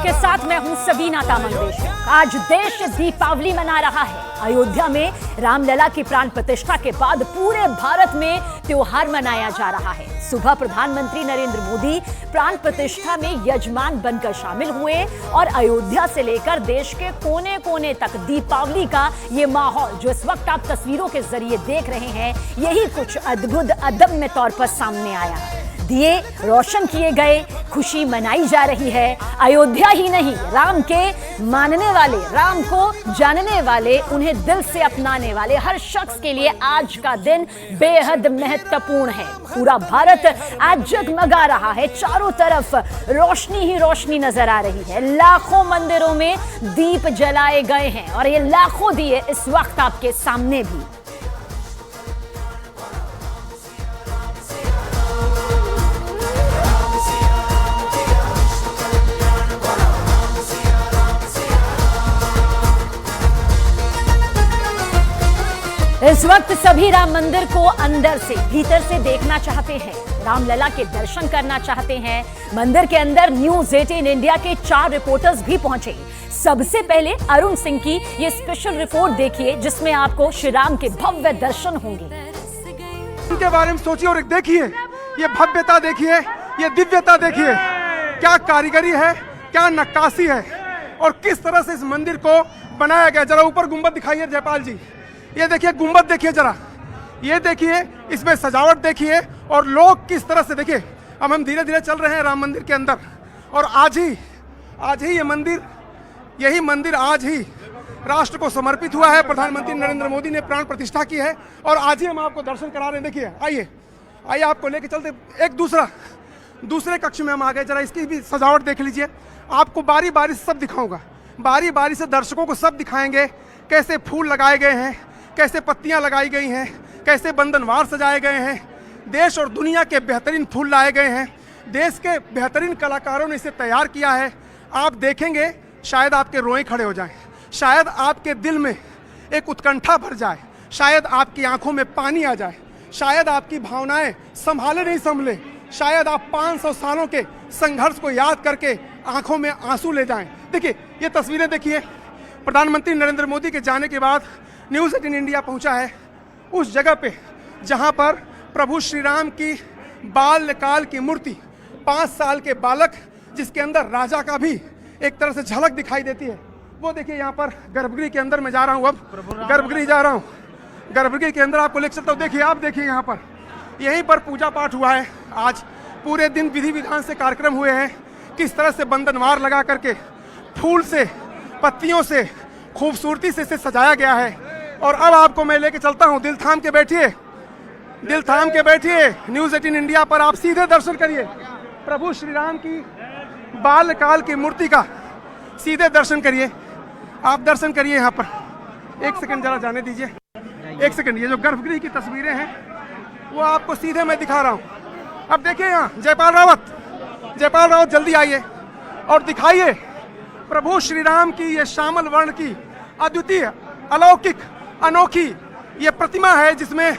आपके साथ मैं हूं सबीना तामंगेश। आज देश दीपावली मना रहा है। अयोध्या में रामलला की प्राण प्रतिष्ठा के बाद पूरे भारत में त्योहार मनाया जा रहा है। सुबह प्रधानमंत्री नरेंद्र मोदी प्राण प्रतिष्ठा में यजमान बनकर शामिल हुए और अयोध्या से लेकर देश के कोने कोने तक दीपावली का ये माहौल जो इस वक्त आप तस्वीरों के जरिए देख रहे हैं, यही कुछ अद्भुत अदम्य तौर पर सामने आया। दिए रोशन किए गए, खुशी मनाई जा रही है। अयोध्या ही नहीं, राम के मानने वाले, राम को जानने वाले, उन्हें दिल से अपनाने वाले हर शख्स के लिए आज का दिन बेहद महत्वपूर्ण है। पूरा भारत आज जगमगा रहा है। चारों तरफ रोशनी ही रोशनी नजर आ रही है। लाखों मंदिरों में दीप जलाए गए हैं और ये लाखों दिए इस वक्त आपके सामने भी। इस वक्त सभी राम मंदिर को अंदर से, भीतर से देखना चाहते हैं, रामलला के दर्शन करना चाहते हैं। मंदिर के अंदर न्यूज़ 18 इंडिया के 4 रिपोर्टर्स भी पहुंचे। सबसे पहले अरुण सिंह की ये स्पेशल रिपोर्ट देखिए, जिसमें आपको श्री राम के भव्य दर्शन होंगे। इनके बारे में सोचिए और देखिए, ये भव्यता देखिए, ये दिव्यता देखिए, क्या कारीगरी है, क्या नक्काशी है और किस तरह से इस मंदिर को बनाया गया। जरा ऊपर गुंबद दिखाइए जयपाल जी, ये देखिए गुंबद देखिए, जरा ये देखिए, इसमें सजावट देखिए और लोग किस तरह से, देखिए अब हम धीरे धीरे चल रहे हैं राम मंदिर के अंदर और आज ही ये मंदिर, यही मंदिर आज ही राष्ट्र को समर्पित हुआ है। प्रधानमंत्री नरेंद्र मोदी ने प्राण प्रतिष्ठा की है और आज ही हम आपको दर्शन करा रहे हैं। देखिए, आइए आपको लेके चलते। एक दूसरे कक्ष में हम आ गए, जरा इसकी भी सजावट देख लीजिए। आपको बारी बारी से सब दिखाऊंगा, बारी बारी से दर्शकों को सब दिखाएंगे, कैसे फूल लगाए गए हैं, कैसे पत्तियां लगाई गई हैं, कैसे बंधनवार सजाए गए हैं। देश और दुनिया के बेहतरीन फूल लाए गए हैं। देश के बेहतरीन कलाकारों ने इसे तैयार किया है। आप देखेंगे शायद आपके रोए खड़े हो जाएं, शायद आपके दिल में एक उत्कंठा भर जाए, शायद आपकी आंखों में पानी आ जाए, शायद आपकी भावनाएं संभाले नहीं संभले, शायद आप 500 सालों के संघर्ष को याद करके आंखों में आंसू ले जाएं। देखिए ये तस्वीरें देखिए, प्रधानमंत्री नरेंद्र मोदी के जाने के बाद न्यूज़ 18 इंडिया पहुंचा है उस जगह पे जहां पर प्रभु श्री राम की बाल्यकाल की मूर्ति, 5 साल के बालक जिसके अंदर राजा का भी एक तरह से झलक दिखाई देती है, वो देखिए। यहाँ पर गर्भगृह के अंदर मैं जा रहा हूँ, अब गर्भगृह जा रहा हूँ, गर्भगृह के अंदर आपको लेकर चलता हूँ। देखिए, आप देखिए यहाँ पर, यहीं पर पूजा पाठ हुआ है। आज पूरे दिन विधि विधान से कार्यक्रम हुए हैं। किस तरह से बंधनवार लगा करके फूल से, पत्तियों से खूबसूरती से इसे सजाया गया है। और अब आपको मैं लेके चलता हूँ, दिल थाम के बैठिए, दिल थाम के बैठिए। न्यूज़ 18 इंडिया पर आप सीधे दर्शन करिए प्रभु श्री राम की बाल्यकाल की मूर्ति का, सीधे दर्शन करिए। आप दर्शन करिए यहाँ पर। एक सेकंड जरा जाने दीजिए, एक सेकंड। ये जो गर्भगृह की तस्वीरें हैं वो आपको सीधे मैं दिखा रहा हूँ। अब देखिए यहाँ जयपाल रावत जल्दी आइए और दिखाइए प्रभु श्री राम की ये श्यामल वर्ण की अद्वितीय, अलौकिक, अनोखी ये प्रतिमा है जिसमें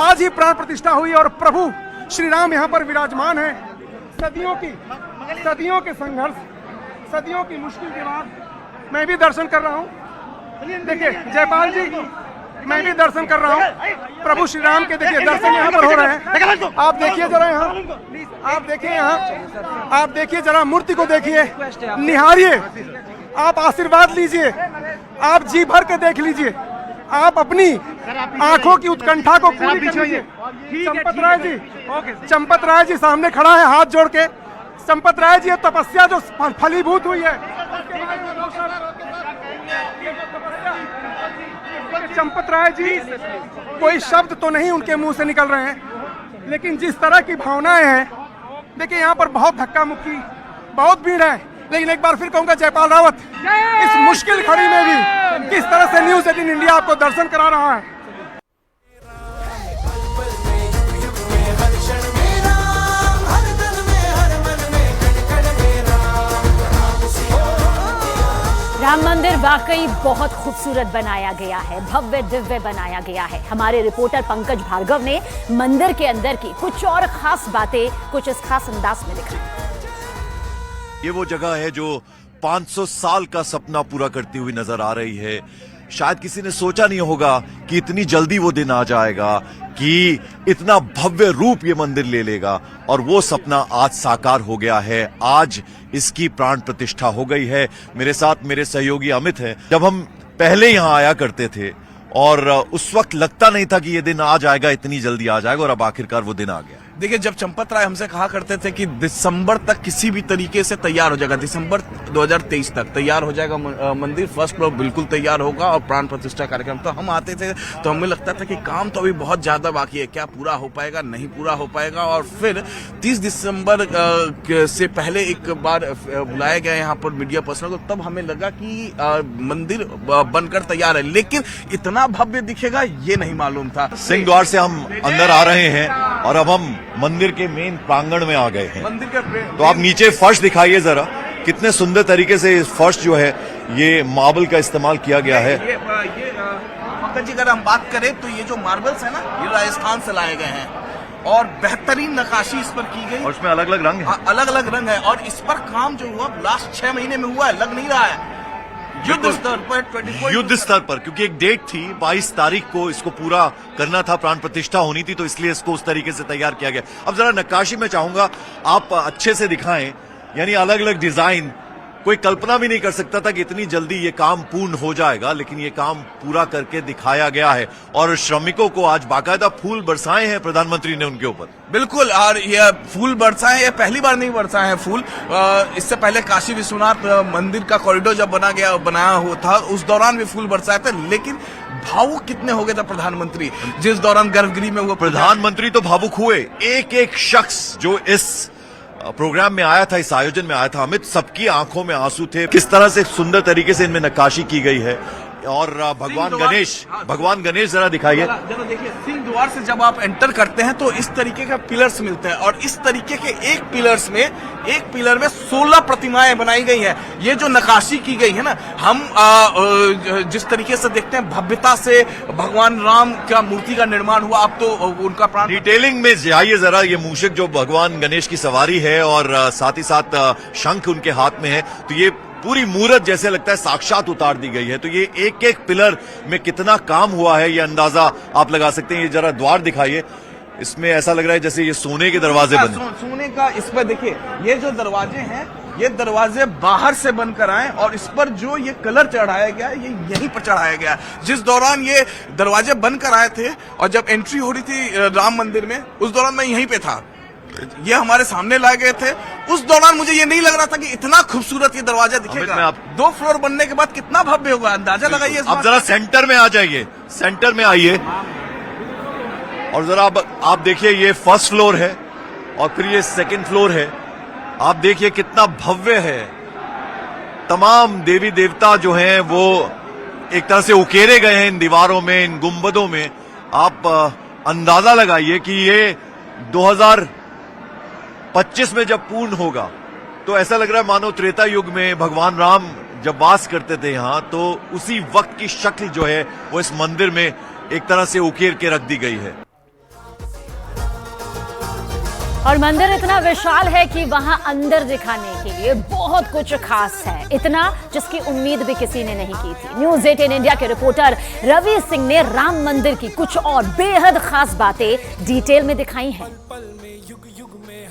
आज ही प्राण प्रतिष्ठा हुई और प्रभु श्री राम यहाँ पर विराजमान है। सदियों के संघर्ष, सदियों की मुश्किल के बाद मैं भी दर्शन कर रहा हूँ। देखिए जयपाल जी, मैं भी दर्शन कर रहा हूँ प्रभु श्री राम के। देखिए दर्शन यहाँ पर हो रहे हैं। आप देखिए जरा यहाँ, आप देखिए जरा मूर्ति को देखिए, निहारिए, आप आशीर्वाद लीजिए, आप जी भर के देख लीजिए, आप अपनी आंखों की उत्कंठा को पूरी कीजिए। चंपत राय जी सामने खड़ा है हाथ जोड़ के। चंपत राय जी, ये तपस्या जो फलीभूत हुई है, चंपत राय जी, कोई शब्द तो नहीं उनके मुंह से निकल रहे हैं, लेकिन जिस तरह की भावनाएं हैं, देखिए यहाँ पर बहुत धक्का मुक्की, बहुत भीड़ है। लेकिन एक बार फिर कहूंगा जयपाल रावत इस मुश्किल घड़ी में भी किस तरह से न्यूज़ 18 इंडिया आपको दर्शन करा रहा है। राम मंदिर वाकई बहुत खूबसूरत बनाया गया है, भव्य दिव्य बनाया गया है। हमारे रिपोर्टर पंकज भार्गव ने मंदिर के अंदर की कुछ और खास बातें कुछ इस खास अंदाज में दिखाई। ये वो जगह है जो 500 साल का सपना पूरा करती हुई नजर आ रही है। शायद किसी ने सोचा नहीं होगा कि इतनी जल्दी वो दिन आ जाएगा, कि इतना भव्य रूप ये मंदिर ले लेगा, और वो सपना आज साकार हो गया है। आज इसकी प्राण प्रतिष्ठा हो गई है। मेरे साथ मेरे सहयोगी अमित हैं। जब हम पहले यहां आया करते थे और उस वक्त लगता नहीं था कि ये दिन आ जाएगा, इतनी जल्दी आ जाएगा, और अब आखिरकार वो दिन आ गया। देखिए, जब चंपत राय हमसे कहा करते थे कि दिसंबर तक किसी भी तरीके से तैयार हो जाएगा, दिसंबर 2023 तक तैयार हो जाएगा मंदिर, फर्स्ट फ्लोर बिल्कुल तैयार होगा और प्राण प्रतिष्ठा कार्यक्रम, तो हम आते थे तो हमें लगता था कि काम तो अभी बहुत ज्यादा बाकी है, क्या पूरा हो पाएगा, नहीं पूरा हो पाएगा। और फिर 30 दिसंबर से पहले एक बार बुलाया गया यहाँ पर मीडिया पर्सन को, तब हमें लगा कि मंदिर बनकर तैयार है, लेकिन इतना भव्य दिखेगा ये नहीं मालूम था। सिंह द्वार से हम अंदर आ रहे हैं और अब हम मंदिर के मेन प्रांगण में आ गए हैं। मंदिर का तो आप नीचे फर्श दिखाइए जरा, कितने सुंदर तरीके से इस फर्श जो है ये मार्बल का इस्तेमाल किया गया है। ये पंकज जी, अगर हम बात करें तो ये जो मार्बल्स है ना, ये राजस्थान से लाए गए हैं और बेहतरीन नक्काशी इस पर की गई, और उसमें अलग अलग रंग है। अलग अलग रंग है, और इस पर काम जो हुआ लास्ट 6 महीने में हुआ है, लग नहीं रहा है। युद्ध स्तर पर, युद्ध स्तर पर, क्योंकि एक डेट थी 22 तारीख को इसको पूरा करना था, प्राण प्रतिष्ठा होनी थी, तो इसलिए इसको उस तरीके से तैयार किया गया। अब जरा नक्काशी में चाहूंगा आप अच्छे से दिखाएं, यानी अलग अलग डिजाइन। कोई कल्पना भी नहीं कर सकता था कि इतनी जल्दी ये काम पूर्ण हो जाएगा, लेकिन ये काम पूरा करके दिखाया गया है। और श्रमिकों को आज बाकायदा फूल बरसाए हैं प्रधानमंत्री ने उनके ऊपर। बिल्कुल, और ये फूल बरसाए, ये पहली बार नहीं बरसाए हैं फूल। इससे पहले काशी विश्वनाथ मंदिर का कॉरिडोर जब बनाया हुआ था, उस दौरान भी फूल बरसाए थे, लेकिन भावुक कितने हो गए थे प्रधानमंत्री जिस दौरान गर्भगृह में हुआ। प्रधानमंत्री तो भावुक हुए। एक एक शख्स जो इस प्रोग्राम में आया था, इस आयोजन में आया था, अमित, सबकी आंखों में आंसू थे। किस तरह से सुंदर तरीके से इनमें नक्काशी की गई है। और भगवान गणेश जरा दिखाइए। जरा देखिए, सिंह द्वार से जब आप एंटर करते हैं तो इस तरीके का पिलर्स मिलते हैं, और इस तरीके के एक पिलर में 16 प्रतिमाएं बनाई गई है। ये जो नक्काशी की गई है ना, हम जिस तरीके से देखते हैं भव्यता से भगवान राम का मूर्ति का निर्माण हुआ, अब तो उनका प्राण। डिटेलिंग में जाइए जरा। ये मूषक जो भगवान गणेश की सवारी है और साथ ही साथ शंख उनके हाथ में है, तो ये पूरी मूरत जैसे लगता है साक्षात उतार दी गई है। तो ये एक एक पिलर में कितना काम हुआ है, ये अंदाजा आप लगा सकते हैं। ये जरा द्वार दिखाइए, इसमें ऐसा लग रहा है जैसे ये सोने के दरवाजे बने। सोने का, इस पर देखिए, ये जो दरवाजे हैं, ये दरवाजे बाहर से बनकर आए, और इस पर जो ये कलर चढ़ाया गया है, ये यहीं पर चढ़ाया गया। जिस दौरान ये दरवाजे बनकर आए थे और जब एंट्री हो रही थी राम मंदिर में, उस दौरान मैं यहीं पे था, ये हमारे सामने लाए गए थे। उस दौरान मुझे ये नहीं लग रहा था कि इतना खूबसूरत ये दरवाजा दिखेगा। 2 फ्लोर बनने के बाद कितना भव्य होगा, अंदाजा लगाइए। अब जरा सेंटर में आ जाइए, सेंटर में आइए, और जरा आप देखिए, ये फर्स्ट फ्लोर है और फिर ये सेकंड फ्लोर है। आप देखिए कितना भव्य है। तमाम देवी देवता जो हैं वो एक तरह से उकेरे गए हैं इन दीवारों में, इन गुंबदों में। आप अंदाजा लगाइए कि ये 2025 में जब पूर्ण होगा तो ऐसा लग रहा है मानो त्रेता युग में भगवान राम जब वास करते थे यहाँ, तो उसी वक्त की शक्ल जो है वो इस मंदिर में एक तरह से उकेर के रख दी गई है। और मंदिर इतना विशाल है कि वहां अंदर दिखाने के लिए बहुत कुछ खास है, इतना जिसकी उम्मीद भी किसी ने नहीं की थी। न्यूज़ 18 इंडिया के रिपोर्टर रवि सिंह ने राम मंदिर की कुछ और बेहद खास बातें डिटेल में दिखाई हैं।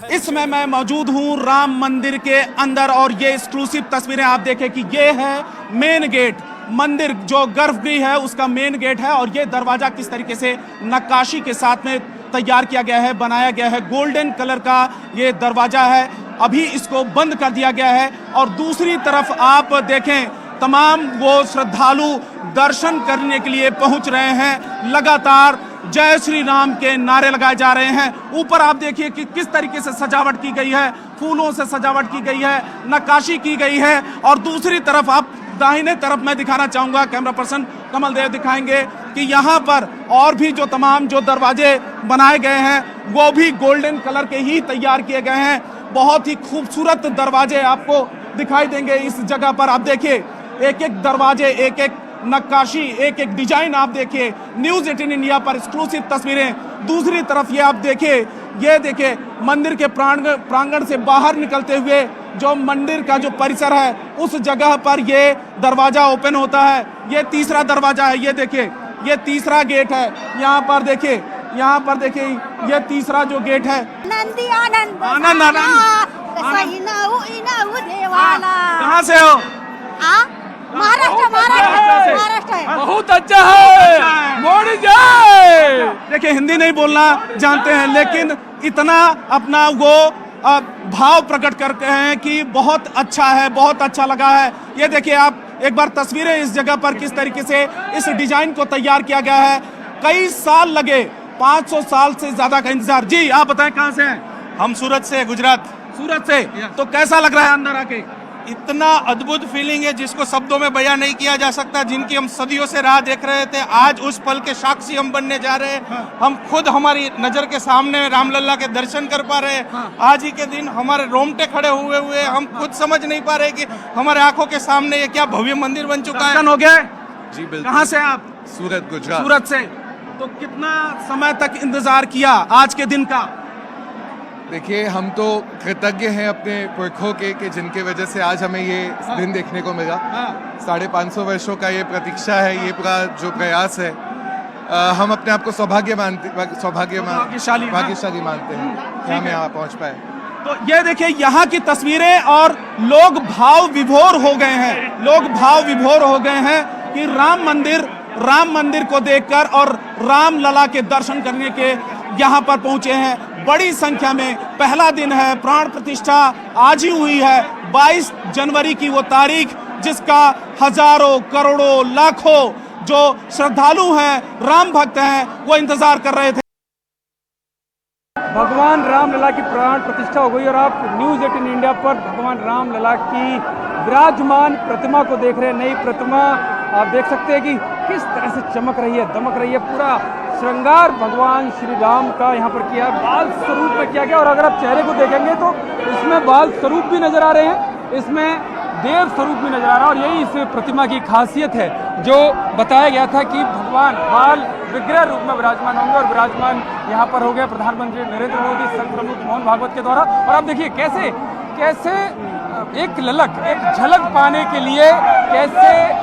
इस समय मैं मौजूद हूं राम मंदिर के अंदर, और ये एक्सक्लूसिव तस्वीरें आप देखें कि ये है मेन गेट। मंदिर जो गर्भगृह है उसका मेन गेट है, और ये दरवाजा किस तरीके से नक्काशी के साथ में तैयार किया गया है, बनाया गया है। गोल्डन कलर का ये दरवाजा है, अभी इसको बंद कर दिया गया है। और दूसरी तरफ आप देखें, तमाम वो श्रद्धालु दर्शन करने के लिए पहुंच रहे हैं। लगातार जय श्री राम के नारे लगाए जा रहे हैं। ऊपर आप देखिए कि किस तरीके से सजावट की गई है, फूलों से सजावट की गई है, नक्काशी की गई है। और दूसरी तरफ आप दाहिने तरफ मैं दिखाना चाहूंगा, कैमरा पर्सन कमल देव दिखाएंगे कि यहाँ पर और भी जो तमाम जो दरवाजे बनाए गए हैं वो भी गोल्डन कलर के ही तैयार किए गए हैं। बहुत ही खूबसूरत दरवाजे आपको दिखाई देंगे इस जगह पर। आप देखिए, एक एक दरवाजे, एक एक नक्काशी, एक एक डिजाइन आप देखिए। न्यूज़ 18 इंडिया पर एक्सक्लूसिव तस्वीरें। दूसरी तरफ ये आप देखिए, ये देखिए मंदिर के प्रांगण से बाहर निकलते हुए जो मंदिर का जो परिसर है उस जगह पर ये दरवाजा ओपन होता है। ये तीसरा दरवाजा है, ये देखिए, ये तीसरा गेट है। यहाँ पर देखिए, यहाँ पर देखिए, ये तीसरा जो गेट है। नंदी आनंद आनंद देवाला। कहाँ से हो? महाराष्ट्र महाराष्ट्र है। बहुत अच्छा है, मोदी जय। देखिए, हिंदी नहीं बोलना जानते हैं, लेकिन इतना अपना वो भाव प्रकट करते हैं कि बहुत अच्छा है, बहुत अच्छा लगा है। ये देखिए आप एक बार तस्वीरें इस जगह पर किस तरीके से इस डिजाइन को तैयार किया गया है। कई साल लगे, 500 साल से ज्यादा का इंतजार। जी आप बताएं, कहाँ से हैं? हम सूरत से, गुजरात। सूरत से। तो कैसा लग रहा है अंदर आके? इतना अद्भुत फीलिंग है जिसको शब्दों में बयां नहीं किया जा सकता, जिनकी हम सदियों से राह देख रहे थे। आज उस पल के साक्षी हम बनने जा रहे हैं। हम खुद हमारी नजर के सामने रामलला के दर्शन कर पा रहे हैं। आज ही के दिन हमारे रोंगटे खड़े हुए हम खुद समझ नहीं पा रहे कि हमारे आंखों के सामने ये क्या भव्य मंदिर बन चुका है। दर्शन हो गया? जी बिल्कुल। कहाँ से आप? सूरत, गुजरात। सूरत से। तो कितना समय तक इंतजार किया आज के दिन का? देखिए, हम तो कृतज्ञ हैं अपने पुरखों के कि जिनके वजह से आज हमें ये दिन देखने को मिला। 550 वर्षों का ये प्रतीक्षा है, ये पूरा जो प्रयास है। हम अपने आप को भाग्यशाली मानते हैं कि हम यहाँ पहुँच पाए। तो ये देखिए यहाँ की तस्वीरें, और लोग भाव विभोर हो गए हैं। लोग भाव विभोर हो गए हैं कि राम मंदिर को देखकर और राम लला के दर्शन करने के यहाँ पर पहुंचे हैं। बड़ी संख्या में, पहला दिन है, प्राण प्रतिष्ठा आज ही हुई है। 22 जनवरी की वो तारीख जिसका हजारों, करोड़ों, लाखों जो श्रद्धालु हैं, राम भक्त हैं, वो इंतजार कर रहे थे। भगवान रामलला की प्राण प्रतिष्ठा हो गई और आप न्यूज़ 18 इंडिया पर भगवान रामलला की विराजमान प्रतिमा को देख रहे हैं। नई प्रतिमा आप देख सकते हैं कि किस तरह से चमक रही है, दमक रही है। पूरा श्रृंगार भगवान श्री राम का यहाँ पर किया है, बाल स्वरूप में किया गया। और अगर आप चेहरे को देखेंगे तो इसमें बाल स्वरूप भी नजर आ रहे हैं, इसमें देव स्वरूप भी नजर आ रहा है। और यही इस प्रतिमा की खासियत है, जो बताया गया था कि भगवान बाल विग्रह रूप में विराजमान होंगे। और विराजमान यहाँ पर हो गए प्रधानमंत्री नरेंद्र मोदी, संघ प्रमुख मोहन भागवत के द्वारा। और आप देखिए कैसे कैसे एक झलक पाने के लिए कैसे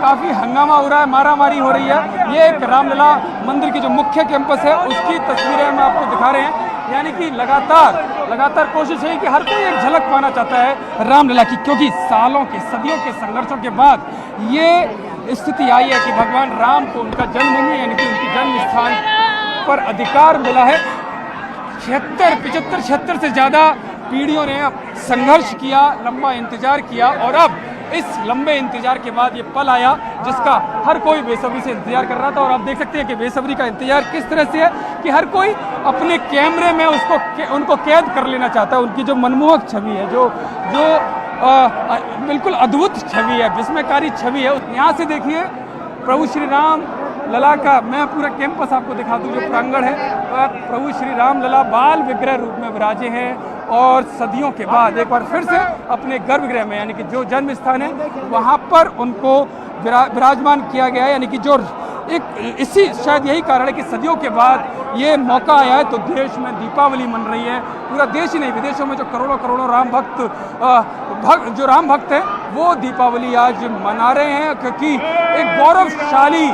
काफी हंगामा हो रहा है, मारामारी हो रही है। ये एक रामलला मंदिर की जो मुख्य कैंपस है उसकी तस्वीरें हम आपको दिखा रहे हैं। यानी कि लगातार कोशिश है कि हर कोई एक झलक पाना चाहता है रामलला की, क्योंकि सालों के, सदियों के संघर्षों के बाद ये स्थिति आई है कि भगवान राम को उनका जन्मभूमि यानी कि उनकी जन्म स्थान पर अधिकार मिला है। 76 से ज़्यादा पीढ़ियों ने संघर्ष किया, लंबा इंतजार किया, और अब इस लंबे इंतजार के बाद ये पल आया जिसका हर कोई बेसब्री से इंतजार कर रहा था। और आप देख सकते हैं कि बेसब्री का इंतजार किस तरह से है कि हर कोई अपने कैमरे में उनको कैद कर लेना चाहता है। उनकी जो मनमोहक छवि है, जो बिल्कुल अद्भुत छवि है, विस्मयकारी छवि है। यहाँ से देखिए प्रभु श्री राम लला का, मैं पूरा कैंपस आपको दिखा दूं, जो प्रांगण है, प्रभु श्री राम लला बाल विग्रह रूप में विराजे हैं। और सदियों के बाद एक बार फिर से अपने गर्भगृह में, यानी कि जो जन्म स्थान है वहाँ पर उनको विराजमान किया गया है। यानी कि जो एक इसी शायद यही कारण है कि सदियों के बाद ये मौका आया है। तो देश में दीपावली मन रही है, पूरा देश ही नहीं, विदेशों में जो करोड़ों राम भक्त हैं वो दीपावली आज मना रहे हैं, क्योंकि एक गौरवशाली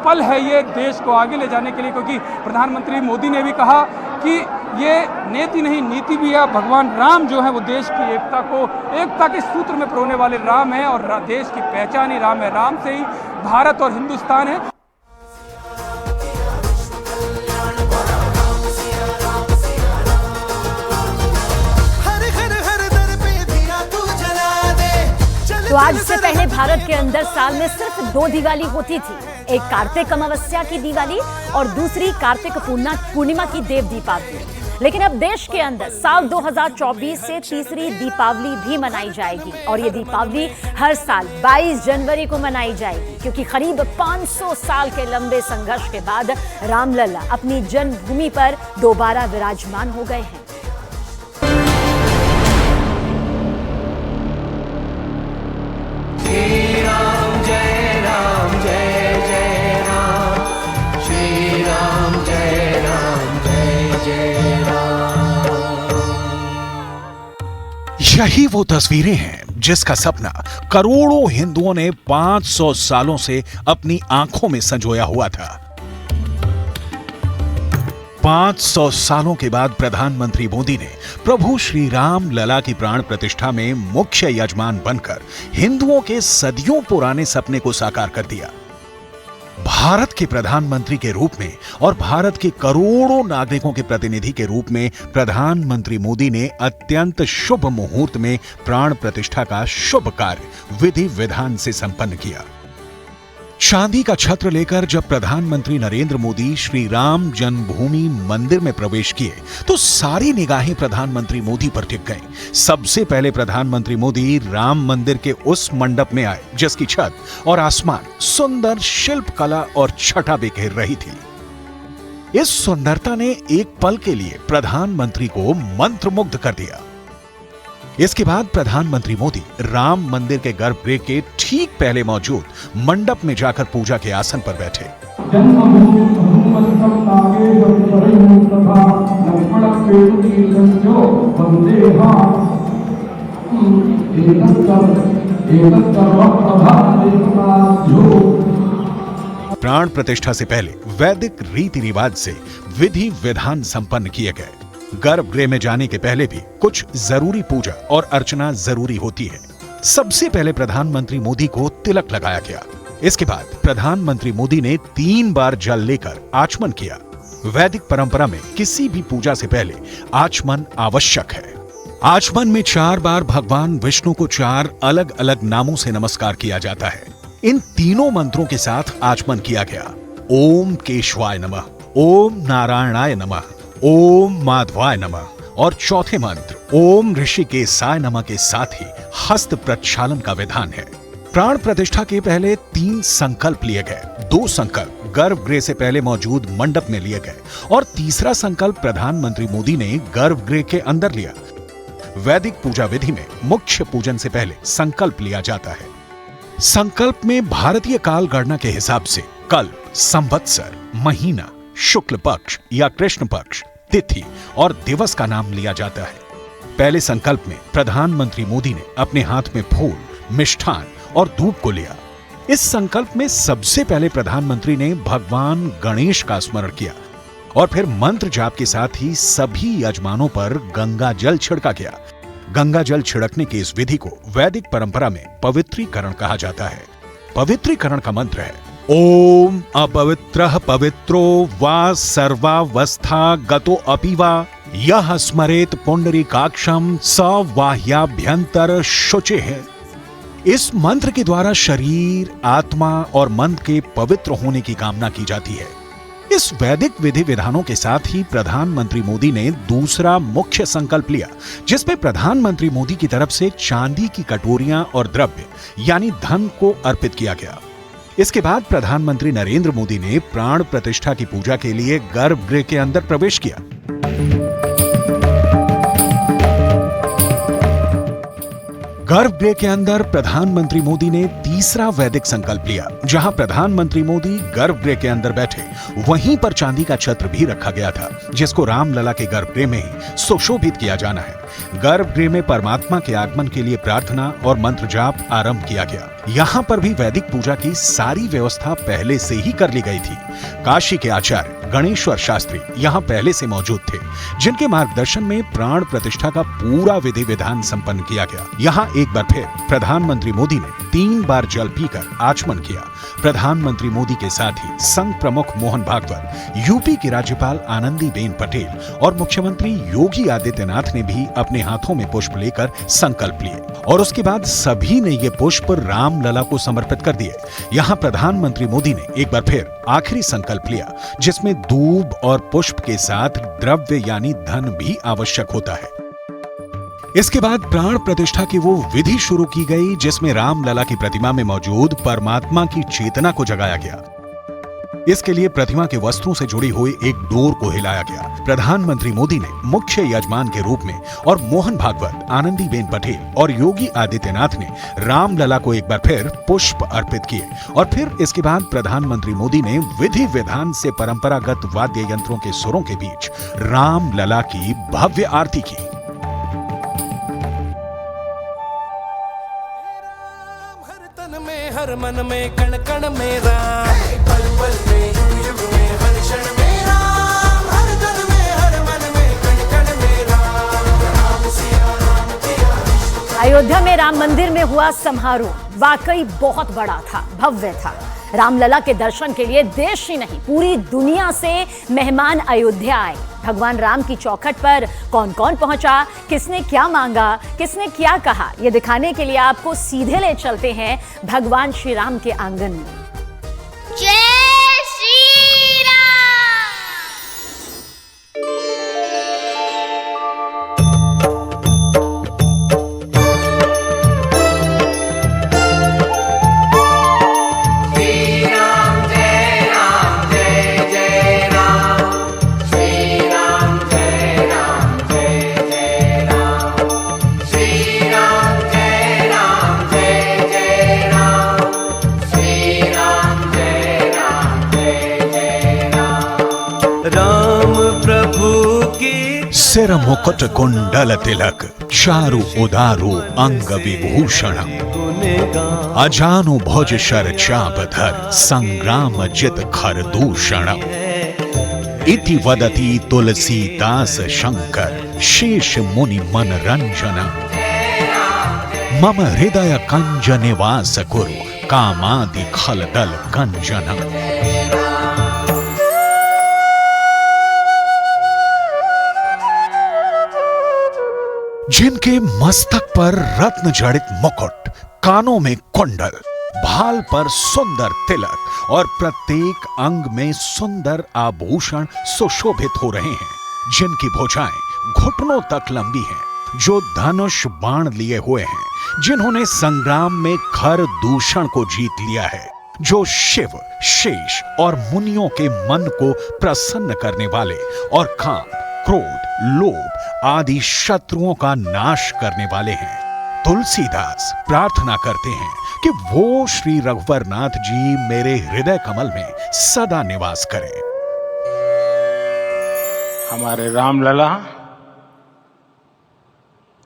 पल है ये देश को आगे ले जाने के लिए। क्योंकि प्रधानमंत्री मोदी ने भी कहा कि ये नेति नहीं नीति भी है। भगवान राम जो है वो देश की एकता के सूत्र में पिरोने वाले राम है, और देश की पहचान ही राम है। राम से ही भारत और हिंदुस्तान है। तो आज से पहले भारत के अंदर साल में सिर्फ 2 दिवाली होती थी, एक कार्तिक अमावस्या की दिवाली और दूसरी कार्तिक पूर्णिमा की देव दीपावली। लेकिन अब देश के अंदर साल 2024 से तीसरी दीपावली भी मनाई जाएगी, और ये दीपावली हर साल 22 जनवरी को मनाई जाएगी, क्योंकि करीब 500 साल के लंबे संघर्ष के बाद रामलला अपनी जन्मभूमि पर दोबारा विराजमान हो गए हैं। यही वो तस्वीरें हैं जिसका सपना करोड़ों हिंदुओं ने 500 सालों से अपनी आंखों में संजोया हुआ था। 500 सालों के बाद प्रधानमंत्री मोदी ने प्रभु श्री राम लला की प्राण प्रतिष्ठा में मुख्य यजमान बनकर हिंदुओं के सदियों पुराने सपने को साकार कर दिया। भारत के प्रधानमंत्री के रूप में और भारत के करोड़ों नागरिकों के प्रतिनिधि के रूप में प्रधानमंत्री मोदी ने अत्यंत शुभ मुहूर्त में प्राण प्रतिष्ठा का शुभ कार्य विधि विधान से संपन्न किया। चांदी का छत्र लेकर जब प्रधानमंत्री नरेंद्र मोदी श्री राम जन्मभूमि मंदिर में प्रवेश किए तो सारी निगाहें प्रधानमंत्री मोदी पर टिक गईं। सबसे पहले प्रधानमंत्री मोदी राम मंदिर के उस मंडप में आए जिसकी छत और आसमान सुंदर शिल्प कला और छटा बिखेर रही थी। इस सुंदरता ने एक पल के लिए प्रधानमंत्री को मंत्रमुग्ध कर दिया। इसके बाद प्रधानमंत्री मोदी राम मंदिर के गर्भगृह के ठीक पहले मौजूद मंडप में जाकर पूजा के आसन पर बैठे। प्राण प्रतिष्ठा से पहले वैदिक रीति रिवाज से विधि विधान संपन्न किए गए। गर्भगृह में जाने के पहले भी कुछ जरूरी पूजा और अर्चना जरूरी होती है। सबसे पहले प्रधानमंत्री मोदी को तिलक लगाया गया। इसके बाद प्रधानमंत्री मोदी ने 3 बार जल लेकर आचमन किया। वैदिक परंपरा में किसी भी पूजा से पहले आचमन आवश्यक है। आचमन में 4 बार भगवान विष्णु को 4 अलग अलग नामों से नमस्कार किया जाता है। इन तीनों मंत्रों के साथ आचमन किया गया। ओम केशवाय नमः, ओम नारायणाय नमः, ओम माधवाय नमः और चौथे मंत्र ओम ऋषिकेशाय नमः के साथ ही हस्त प्रक्षालन का विधान है। प्राण प्रतिष्ठा के पहले 3 संकल्प लिए गए। 2 संकल्प गर्भगृह से पहले मौजूद मंडप में लिए गए और तीसरा संकल्प प्रधानमंत्री मोदी ने गर्भगृह के अंदर लिया। वैदिक पूजा विधि में मुख्य पूजन से पहले संकल्प लिया जाता है। संकल्प में भारतीय काल गणना के हिसाब से कल्प, संवत्सर, महीना, शुक्ल पक्ष या कृष्ण पक्ष, तिथि और दिवस का नाम लिया जाता है। पहले संकल्प में प्रधानमंत्री मोदी ने अपने हाथ में फूल, मिष्ठान और धूप को लिया। इस संकल्प में सबसे पहले प्रधानमंत्री ने भगवान गणेश का स्मरण किया और फिर मंत्र जाप के साथ ही सभी यजमानों पर गंगा जल छिड़का गया। गंगा जल छिड़कने की इस विधि को वैदिक परंपरा में पवित्रीकरण कहा जाता है। पवित्रीकरण का मंत्र है ओम अपवित्रः पवित्रो वा सर्वावस्था गतो अपि वा यह स्मरेत पुंडरीकाक्षम स वाह्याभ्यंतर शुचिः। इस मंत्र के द्वारा शरीर, आत्मा और मन के पवित्र होने की कामना की जाती है। इस वैदिक विधि विधानों के साथ ही प्रधानमंत्री मोदी ने दूसरा मुख्य संकल्प लिया, जिसमें प्रधानमंत्री मोदी की तरफ से चांदी की कटोरियां और द्रव्य यानी धन को अर्पित किया गया। इसके बाद प्रधानमंत्री नरेंद्र मोदी ने प्राण प्रतिष्ठा की पूजा के लिए गर्भगृह के अंदर प्रवेश किया। गर्भगृह के अंदर प्रधानमंत्री मोदी ने तीसरा वैदिक संकल्प लिया। जहां प्रधानमंत्री मोदी गर्भगृह के अंदर बैठे, वहीं पर चांदी का छत्र भी रखा गया था, जिसको रामलला के गर्भगृह में ही सुशोभित किया जाना है। गर्भगृह में परमात्मा के आगमन के लिए प्रार्थना और मंत्र जाप आरंभ किया गया। यहाँ पर भी वैदिक पूजा की सारी व्यवस्था पहले से ही कर ली गई थी। काशी के आचार्य गणेश्वर शास्त्री यहाँ पहले से मौजूद थे, जिनके मार्गदर्शन में प्राण प्रतिष्ठा का पूरा विधि विधान संपन्न किया गया। यहाँ एक बार फिर प्रधानमंत्री मोदी ने 3 बार जल पीकर आचमन किया। प्रधानमंत्री मोदी के साथ ही संघ प्रमुख मोहन भागवत, यूपी की राज्यपाल आनंदीबेन पटेल और मुख्यमंत्री योगी आदित्यनाथ ने भी अपने हाथों में पुष्प लेकर संकल्प लिए और उसके बाद सभी ने ये पुष्प रामलला को समर्पित कर दिए। यहाँ प्रधानमंत्री मोदी ने एक बार फिर आखिरी संकल्प लिया, जिसमें दूब और पुष्प के साथ द्रव्य यानी धन भी आवश्यक होता है। इसके बाद प्राण प्रतिष्ठा की वो विधि शुरू की गई, जिसमें रामलला की प्रतिमा में मौजूद परमात्मा की चेतना को जगाया गया। इसके लिए प्रतिमा के वस्त्रों से जुड़ी हुई एक डोर को हिलाया गया। प्रधानमंत्री मोदी ने मुख्य यजमान के रूप में और मोहन भागवत, आनंदीबेन पटेल और योगी आदित्यनाथ ने रामलला को एक बार फिर पुष्प अर्पित किए और फिर इसके बाद प्रधानमंत्री मोदी ने विधि विधान से परंपरागत वाद्य यंत्रों के सुरों के बीच रामलला की भव्य आरती की। राम मंदिर में हुआ समारोह वाकई बहुत बड़ा था, भव्य था। रामलला के दर्शन के लिए देश ही नहीं पूरी दुनिया से मेहमान अयोध्या आए। भगवान राम की चौखट पर कौन कौन पहुंचा, किसने क्या मांगा, किसने क्या कहा, यह दिखाने के लिए आपको सीधे ले चलते हैं भगवान श्री राम के आंगन में। जय श्री राम। सिर मुकुट कुंडल तिलक चारु उदारु अंग विभूषण अजानु भुज शर चाप धर संग्राम जित खर दूषण इति वदति तुलसीदास शंकर शेष मुनि मन रंजन मम हृदय कंज निवास कुरु कामादि खल दल कंजन। जिनके मस्तक पर रत्न जड़ित मुकुट, कानों में कुंडल, भाल पर सुंदर तिलक और प्रत्येक अंग में सुंदर आभूषण सुशोभित हो रहे हैं, जिनकी भुजाएं घुटनों तक लंबी हैं, जो धनुष बाण लिए हुए हैं, जिन्होंने संग्राम में खर दूषण को जीत लिया है, जो शिव, शेष और मुनियों के मन को प्रसन्न करने वाले और काम, क्रोध, लोभ आदि शत्रुओं का नाश करने वाले हैं। तुलसीदास प्रार्थना करते हैं कि वो श्री रघुवरनाथ जी मेरे हृदय कमल में सदा निवास करें। हमारे रामलला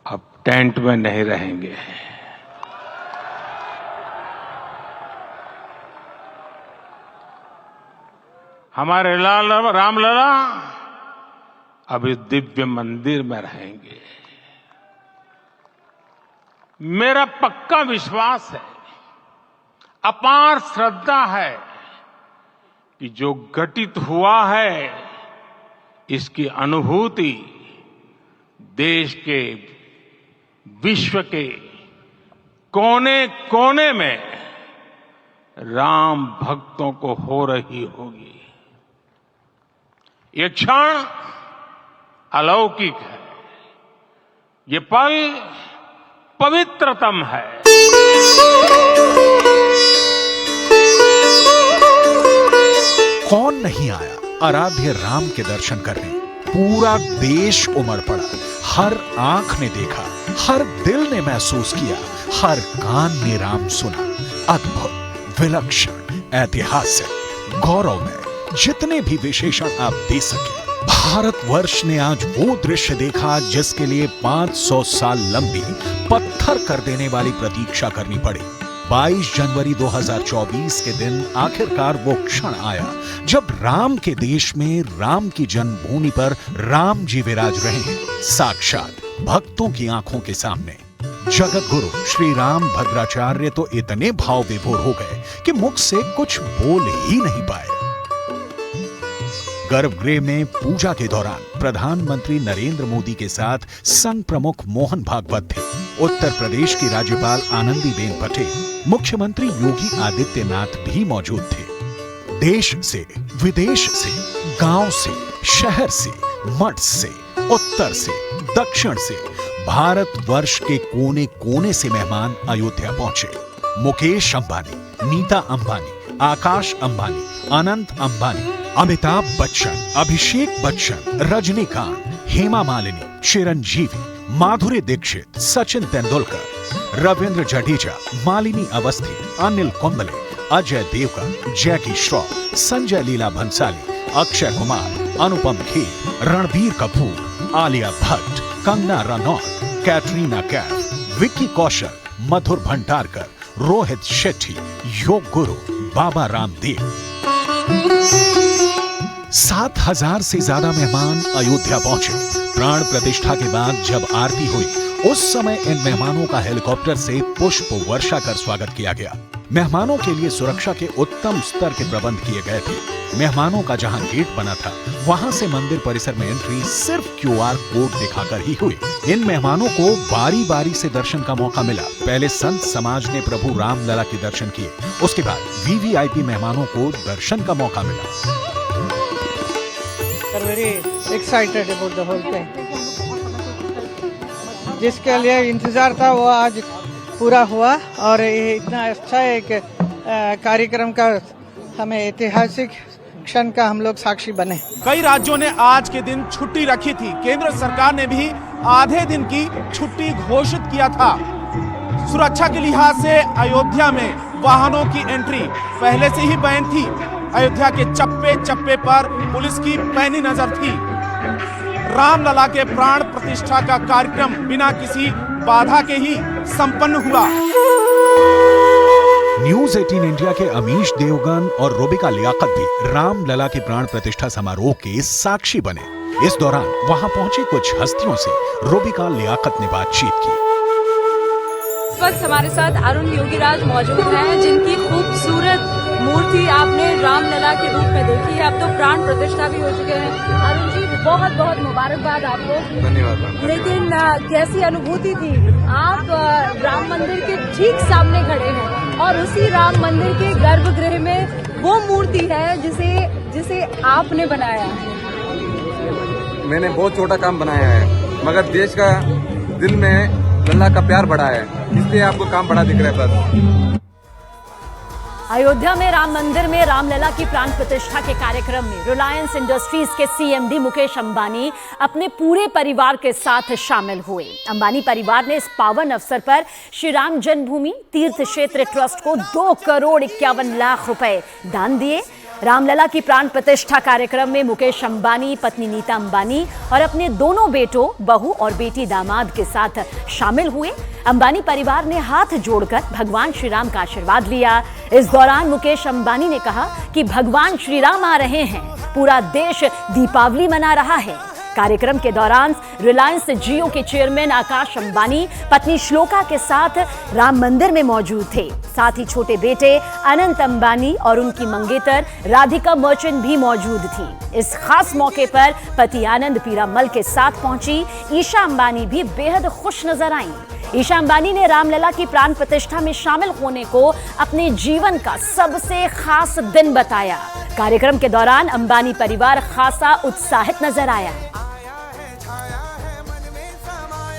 अब टेंट में नहीं रहेंगे। हमारे रामलला अब इस दिव्य मंदिर में रहेंगे। मेरा पक्का विश्वास है, अपार श्रद्धा है कि जो घटित हुआ है इसकी अनुभूति देश के, विश्व के कोने कोने में राम भक्तों को हो रही होगी। ये क्षण अलौकिक है, ये पल पवित्रतम है। कौन नहीं आया आराध्य राम के दर्शन करने? पूरा देश उमड़ पड़ा, हर आंख ने देखा, हर दिल ने महसूस किया, हर कान ने राम सुना। अद्भुत, विलक्षण, ऐतिहासिक, गौरवमय, जितने भी विशेषण आप दे सके, भारतवर्ष ने आज वो दृश्य देखा जिसके लिए 500 साल लंबी पत्थर कर देने वाली प्रतीक्षा करनी पड़ी। 22 जनवरी 2024 के दिन आखिरकार वो क्षण आया जब राम के देश में, राम की जन्मभूमि पर राम जी विराज रहे हैं, साक्षात भक्तों की आंखों के सामने। जगत गुरु श्री राम भद्राचार्य तो इतने भाव विभोर हो गए कि मुख से कुछ बोल ही नहीं पाए। गर्भगृह में पूजा के दौरान प्रधानमंत्री नरेंद्र मोदी के साथ संघ प्रमुख मोहन भागवत थे, उत्तर प्रदेश की राज्यपाल आनंदीबेन पटेल, मुख्यमंत्री योगी आदित्यनाथ भी मौजूद थे। देश से, विदेश से, गांव से, शहर से, मठ से, उत्तर से, दक्षिण से, भारतवर्ष के कोने कोने से मेहमान अयोध्या पहुंचे। मुकेश अंबानी, नीता अंबानी, आकाश अंबानी, अनंत अंबानी, अमिताभ बच्चन, अभिषेक बच्चन, रजनीकांत, हेमा मालिनी, चिरंजीवी, माधुरी दीक्षित, सचिन तेंदुलकर, रविंद्र जडेजा, मालिनी अवस्थी, अनिल कुंबले, अजय देवगन, जैकी श्रॉफ, संजय लीला भंसाली, अक्षय कुमार, अनुपम खेर, रणबीर कपूर, आलिया भट्ट, कंगना रनौत, कैटरीना कैफ, विक्की कौशल, मधुर भंडारकर, रोहित शेट्टी, योग गुरु बाबा रामदेव। 7000 से ज्यादा मेहमान अयोध्या पहुंचे। प्राण प्रतिष्ठा के बाद जब आरती हुई उस समय इन मेहमानों का हेलीकॉप्टर से पुष्प वर्षा कर स्वागत किया गया। मेहमानों के लिए सुरक्षा के उत्तम स्तर के प्रबंध किए गए थे। मेहमानों का जहां गेट बना था, वहां से मंदिर परिसर में एंट्री सिर्फ क्यूआर कोड दिखाकर ही हुई। इन मेहमानों को बारी बारी से दर्शन का मौका मिला। पहले संत समाज ने प्रभु रामलला के दर्शन किए, उसके बाद वीवीआईपी मेहमानों को दर्शन का मौका मिला। Very excited about the whole thing. जिसके लिए इंतजार था वो आज पूरा हुआ और ये इतना अच्छा एक कार्यक्रम का हमें ऐतिहासिक क्षण का हम लोग साक्षी बने। कई राज्यों ने आज के दिन छुट्टी रखी थी। केंद्र सरकार ने भी आधे दिन की छुट्टी घोषित किया था। सुरक्षा के लिहाज से अयोध्या में वाहनों की एंट्री पहले से ही बैन थी। अयोध्या के चप्पे चप्पे पर पुलिस की पैनी नजर थी। रामलला के प्राण प्रतिष्ठा का कार्यक्रम बिना किसी बाधा के ही संपन्न हुआ। न्यूज 18 इंडिया के अमीश देवगन और रोबिका लियाकत भी रामलला के प्राण प्रतिष्ठा समारोह के साक्षी बने। इस दौरान वहां पहुंची कुछ हस्तियों से रोबिका लियाकत ने बातचीत की। इस वक्त हमारे साथ अरुण योगीराज मौजूद हैं, जिनकी खूबसूरत मूर्ति आपने रामलला के रूप में देखी है। अब तो प्राण प्रतिष्ठा भी हो चुके हैं। अरुण जी, बहुत बहुत मुबारकबाद आपको। धन्यवाद। लेकिन कैसी अनुभूति थी? आप राम मंदिर के ठीक सामने खड़े हैं और उसी राम मंदिर के गर्भगृह में वो मूर्ति है जिसे आपने बनाया। मैंने बहुत छोटा काम बनाया है, मगर देश का दिल में लल्ला का प्यार बढ़ा है, इसलिए आपको काम बड़ा दिख रहा है। बस अयोध्या में राम मंदिर में रामलला की प्राण प्रतिष्ठा के कार्यक्रम में रिलायंस इंडस्ट्रीज के सीएमडी मुकेश अंबानी अपने पूरे परिवार के साथ शामिल हुए। अंबानी परिवार ने इस पावन अवसर पर श्री राम जन्मभूमि तीर्थ क्षेत्र ट्रस्ट को 2,51,00,000 रुपए दान दिए। रामलला की प्राण प्रतिष्ठा कार्यक्रम में मुकेश अंबानी, पत्नी नीता अंबानी और अपने दोनों बेटों, बहू और बेटी दामाद के साथ शामिल हुए। अंबानी परिवार ने हाथ जोड़कर भगवान श्री राम का आशीर्वाद लिया। इस दौरान मुकेश अंबानी ने कहा कि भगवान श्री राम आ रहे हैं, पूरा देश दीपावली मना रहा है। कार्यक्रम के दौरान रिलायंस जियो के चेयरमैन आकाश अंबानी पत्नी श्लोका के साथ राम मंदिर में मौजूद थे। साथ ही छोटे बेटे अनंत अंबानी और उनकी मंगेतर राधिका मर्चेंट भी मौजूद थी। इस खास मौके पर पति आनंद पीरामल के साथ पहुंची ईशा अंबानी भी बेहद खुश नजर आईं। ईशा अंबानी ने रामलला की प्राण प्रतिष्ठा में शामिल होने को अपने जीवन का सबसे खास दिन बताया। कार्यक्रम के दौरान अंबानी परिवार खासा उत्साहित नजर आया।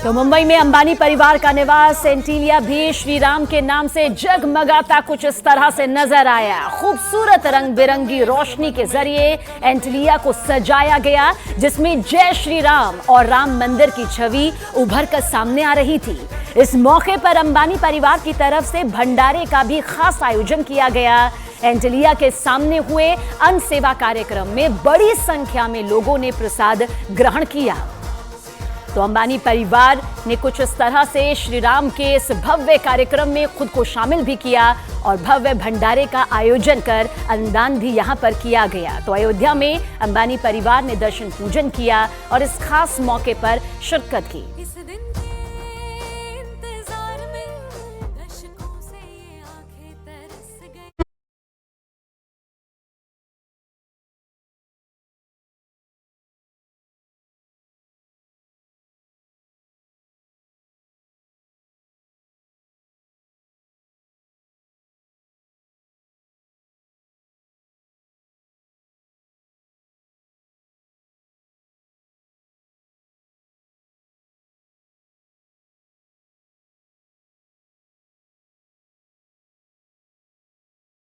तो मुंबई में अंबानी परिवार का निवास एंटीलिया भी श्री राम के नाम से जगमगाता कुछ इस तरह से नजर आया। खूबसूरत रंग बिरंगी रोशनी के जरिए एंटीलिया को सजाया गया, जिसमें जय श्री राम और राम मंदिर की छवि उभर कर सामने आ रही थी। इस मौके पर अंबानी परिवार की तरफ से भंडारे का भी खास आयोजन किया गया। एंटीलिया के सामने हुए अन्न सेवा कार्यक्रम में बड़ी संख्या में लोगों ने प्रसाद ग्रहण किया। तो अंबानी परिवार ने कुछ इस तरह से श्री राम के इस भव्य कार्यक्रम में खुद को शामिल भी किया और भव्य भंडारे का आयोजन कर अन्नदान भी यहां पर किया गया। तो अयोध्या में अंबानी परिवार ने दर्शन पूजन किया और इस खास मौके पर शिरकत की।